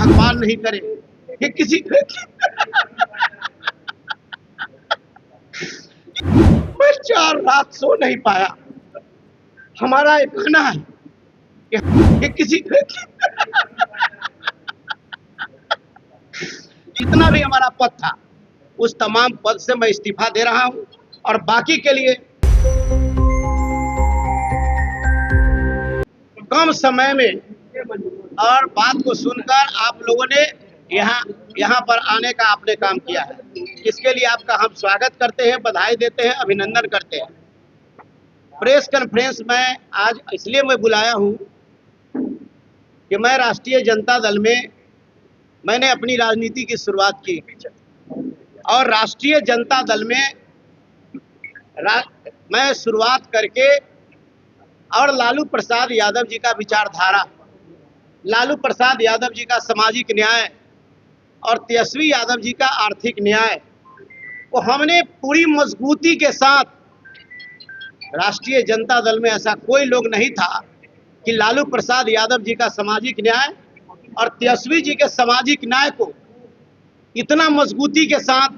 भगवान नहीं करे कि किसी मैं 4 रात सो नहीं पाया। हमारा एक कहना है कि किसी जितना भी हमारा पद था उस तमाम पद से मैं इस्तीफा दे रहा हूं और बाकी के लिए कम समय में और बात को सुनकर आप लोगों ने यहाँ पर आने का आपने काम किया है। इसके लिए आपका हम स्वागत करते हैं, बधाई देते हैं, अभिनंदन करते हैं। प्रेस कॉन्फ्रेंस में आज इसलिए मैं बुलाया हूँ कि मैं राष्ट्रीय जनता दल में मैंने अपनी राजनीति की शुरुआत की और राष्ट्रीय जनता दल में मैं शुरुआत करके और लालू प्रसाद यादव जी का विचारधारा, लालू प्रसाद यादव जी का सामाजिक न्याय और तेजस्वी यादव जी का आर्थिक न्याय को हमने पूरी मजबूती के साथ, राष्ट्रीय जनता दल में ऐसा कोई लोग नहीं था कि लालू प्रसाद यादव जी का सामाजिक न्याय और तेजस्वी जी के सामाजिक न्याय को इतना मजबूती के साथ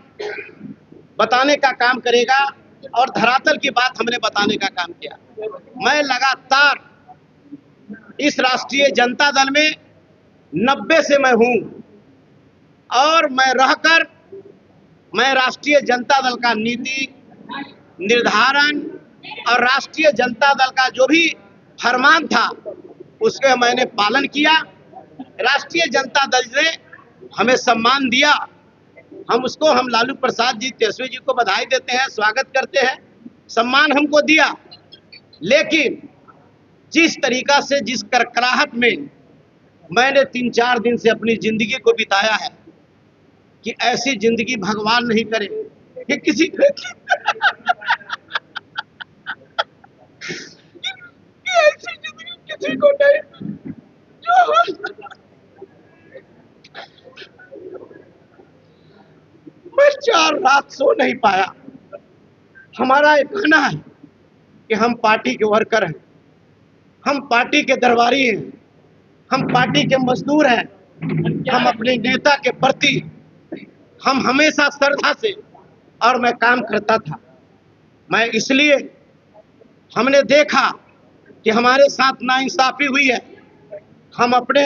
बताने का काम करेगा और धरातल की बात हमने बताने का काम किया। मैं लगातार इस राष्ट्रीय जनता दल में 90 से मैं हूं और मैं राष्ट्रीय जनता दल का नीति निर्धारण और राष्ट्रीय जनता दल का जो भी फरमान था उसके मैंने पालन किया। राष्ट्रीय जनता दल ने हमें सम्मान दिया, हम लालू प्रसाद जी, तेजस्वी जी को बधाई देते हैं, स्वागत करते हैं, सम्मान हमको दिया। लेकिन जिस तरीका से, जिस करकराहट में मैंने 3-4 दिन से अपनी जिंदगी को बिताया है कि ऐसी जिंदगी भगवान नहीं करे कि किसी ऐसी जिंदगी किसी को नहीं जो मैं 4 रात सो नहीं पाया। हमारा एक कहना है कि हम पार्टी के वर्कर हैं, हम पार्टी के दरबारी हैं, हम पार्टी के मजदूर हैं। हम अपने नेता के प्रति हम हमेशा श्रद्धा से और मैं काम करता था। मैं इसलिए हमने देखा कि हमारे साथ नाइंसाफी हुई है। हम अपने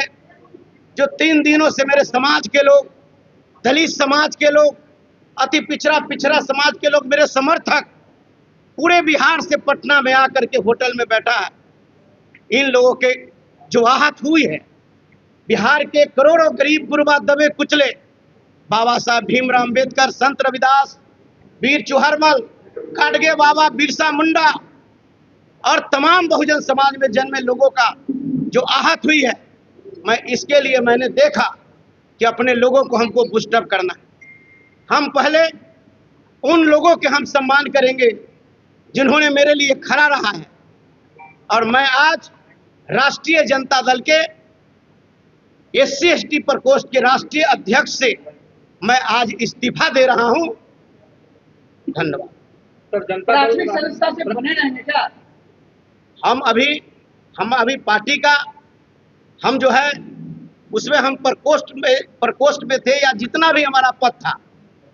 जो 3 दिनों से मेरे समाज के लोग, दलित समाज के लोग, अति पिछड़ा समाज के लोग, मेरे समर्थक पूरे बिहार से पटना में आकर के होटल में बैठा है। इन लोगों के जो आहत हुई है, बिहार के करोड़ों गरीब गुरबा दबे कुचले, बाबा साहब भीमराव अम्बेडकर, संत रविदास, वीर चुहरमल, खाटगे बाबा, बिरसा मुंडा और तमाम बहुजन समाज में जन्मे लोगों का जो आहत हुई है, मैं इसके लिए मैंने देखा कि अपने लोगों को हमको बूस्टअप करना है। हम पहले उन लोगों के हम सम्मान करेंगे जिन्होंने मेरे लिए खड़ा रहा है और मैं आज राष्ट्रीय जनता दल के SC ST प्रकोष्ठ के राष्ट्रीय अध्यक्ष से मैं आज इस्तीफा दे रहा हूं। धन्यवाद। तो जनता सदस्यता से बने रहेंगे क्या? हम अभी पार्टी का हम जो है उसमें हम प्रकोष्ठ में थे या जितना भी हमारा पद था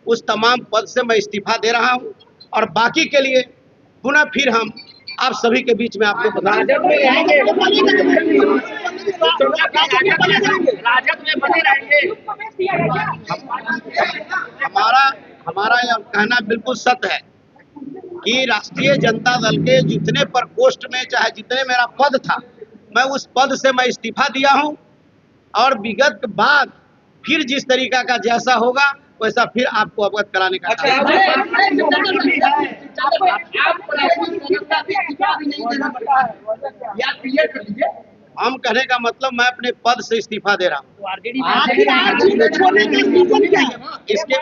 उस तमाम पद से मैं इस्तीफा दे रहा हूं और बाकी के लिए पुनः फिर हम आप सभी के बीच में आपको बता राजद में बने रहेंगे। हमारा यह कहना बिल्कुल सत्य है कि राष्ट्रीय जनता दल के जितने प्रकोष्ठ में चाहे जितने मेरा पद था, मैं उस पद से मैं इस्तीफा दिया हूं और विगत बाद फिर जिस तरीका का जैसा होगा वैसा फिर आपको अवगत कराने का हम कहने का मतलब मैं अपने पद से इस्तीफा दे रहा हूँ। इसके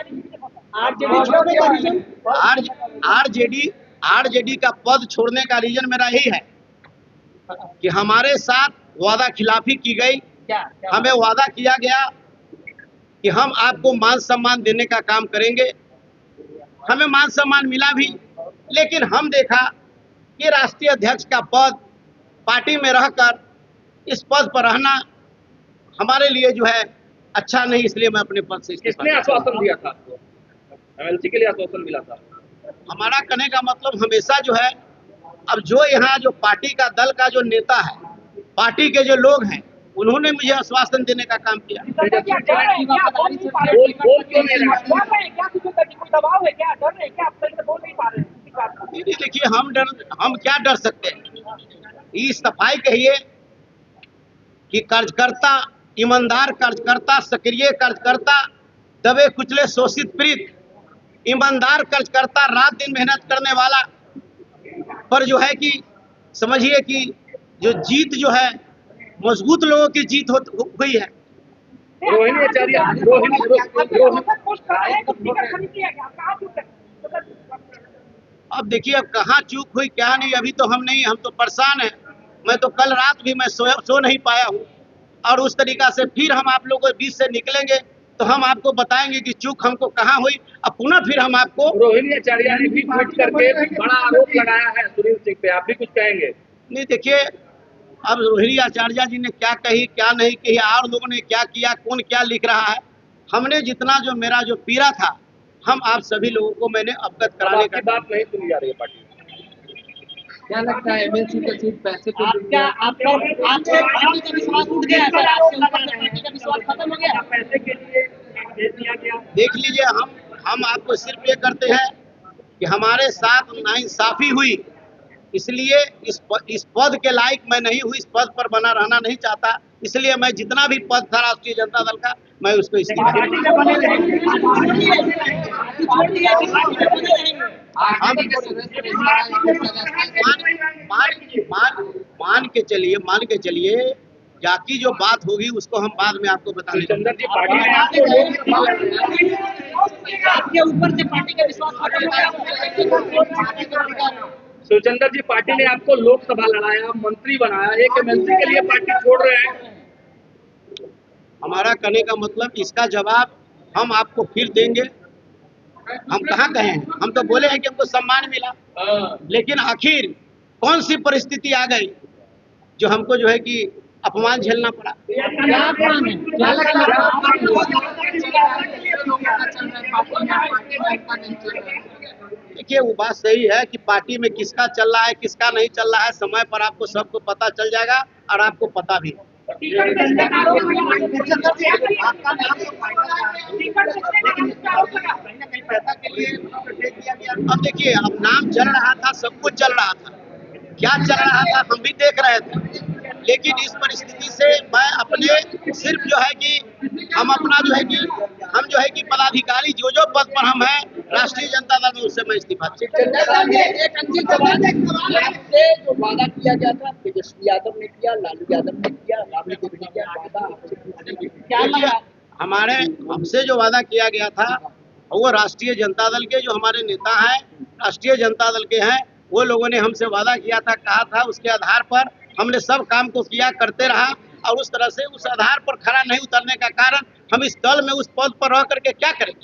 आरजेडी का पद छोड़ने का रीजन मेरा यही है कि हमारे साथ वादा खिलाफी की गई। हमें वादा किया गया कि हम आपको मान सम्मान देने का काम करेंगे। हमें मान सम्मान मिला भी, लेकिन हम देखा कि राष्ट्रीय अध्यक्ष का पद, पार्टी में रहकर इस पद पर रहना हमारे लिए जो है अच्छा नहीं, इसलिए मैं अपने पद से इस्तीफा किसने दिया। आश्वासन दिया था आपको? एमएलसी के लिए आश्वासन मिला था? हमारा कहने का मतलब हमेशा जो है, अब जो यहाँ जो पार्टी का दल का जो नेता है, पार्टी के जो लोग हैं, उन्होंने मुझे आश्वासन देने का काम किया। बोल क्यों नहीं रहे? नहीं, देखिए हम क्या डर सकते हैं। ये सफाई कहिए कि कार्यकर्ता, ईमानदार कार्यकर्ता, सक्रिय कार्यकर्ता, दबे कुचले शोषित पीड़ित, ईमानदार कार्यकर्ता, रात दिन मेहनत करने वाला पर जो है कि समझिए कि जो जीत जो है, मजबूत लोगों की जीत हुई है। रोहिणी आचार्य अब देखिए, अब कहाँ चूक हुई क्या नहीं, अभी तो हम तो परेशान हैं। मैं तो कल रात भी मैं सो नहीं पाया हूँ, और उस तरीका से फिर हम आप लोगों के बीच से निकलेंगे तो हम आपको बताएंगे कि चूक हमको कहाँ हुई। अब पुनः फिर हम आपको रोहिणी आचार्य ने भी ट्वीट करके बड़ा आरोप लगाया है सुनील सिंह पे, आप भी कुछ कहेंगे? नहीं, देखिए, अब रोहिणी आचार्य जी ने क्या कही क्या नहीं कही, और लोगों ने क्या किया, कौन क्या लिख रहा है, हमने जितना जो मेरा जो पीड़ा था, हम आप सभी लोगों को मैंने अवगत कराने का बात नहीं सुनी जा रही है पार्टी में। क्या लगता है एमएलसी का सीट पैसे को आपका पार्टी का विश्वास उठ गया सर, आपके ऊपर से पार्टी का विश्वास खत्म हो गया? पैसे के लिए भेज दिया गया। देख लीजिए, हम आपको सिर्फ ये करते हैं कि हमारे साथ नाइंसाफी हुई, इसलिए इस पद के लायक मैं नहीं हूँ, इस पद पर बना रहना नहीं चाहता, इसलिए मैं जितना भी पद था राष्ट्रीय जनता दल का, मैं उसको इस्तीफा मान के चलिए, बाकी जो बात होगी उसको हम बाद में आपको बता देंगे। चंदर जी, पार्टी ने आपके ऊपर से पार्टी का विश्वास सुचंदर जी, पार्टी ने आपको लोकसभा लड़ाया, मंत्री बनाया, एक एमएलसी के लिए पार्टी छोड़ रहे हैं। हमारा कहने का मतलब, इसका जवाब हम आपको फिर देंगे। हम कहाँ गए हैं, हम तो बोले हैं कि हमको सम्मान मिला, लेकिन आखिर कौन सी परिस्थिति आ गई जो हमको जो है कि अपमान झेलना पड़ा। देखिए, वो बात सही है कि पार्टी में किसका चल रहा है किसका नहीं चल रहा है, समय पर आपको सबको पता चल जाएगा, और आपको पता भी है। अब देखिए, अब नाम चल रहा था, सब कुछ चल रहा था, क्या चल रहा था हम भी देख रहे थे, लेकिन इस परिस्थिति से मैं अपने सिर्फ जो है कि हम अपना जो है कि पदाधिकारी जो पद पर हम हैं राष्ट्रीय जनता दल में, उससे मैं इस्तीफा जो वादा किया गया था, तेजस्वी यादव ने किया, लालू यादव ने किया, राबड़ी देवी ने किया, वादा आपसे पूछेंगे क्या लगा? हमसे जो वादा किया गया था, वो राष्ट्रीय जनता दल के जो हमारे नेता हैं, राष्ट्रीय जनता दल के हैं, वो लोगों ने हमसे वादा किया था, कहा था, उसके आधार पर हमने सब काम को किया, करते रहा, और उस तरह से उस आधार पर खरा नहीं उतरने का कारण हम इस दल में उस पद पर रह करके क्या करें।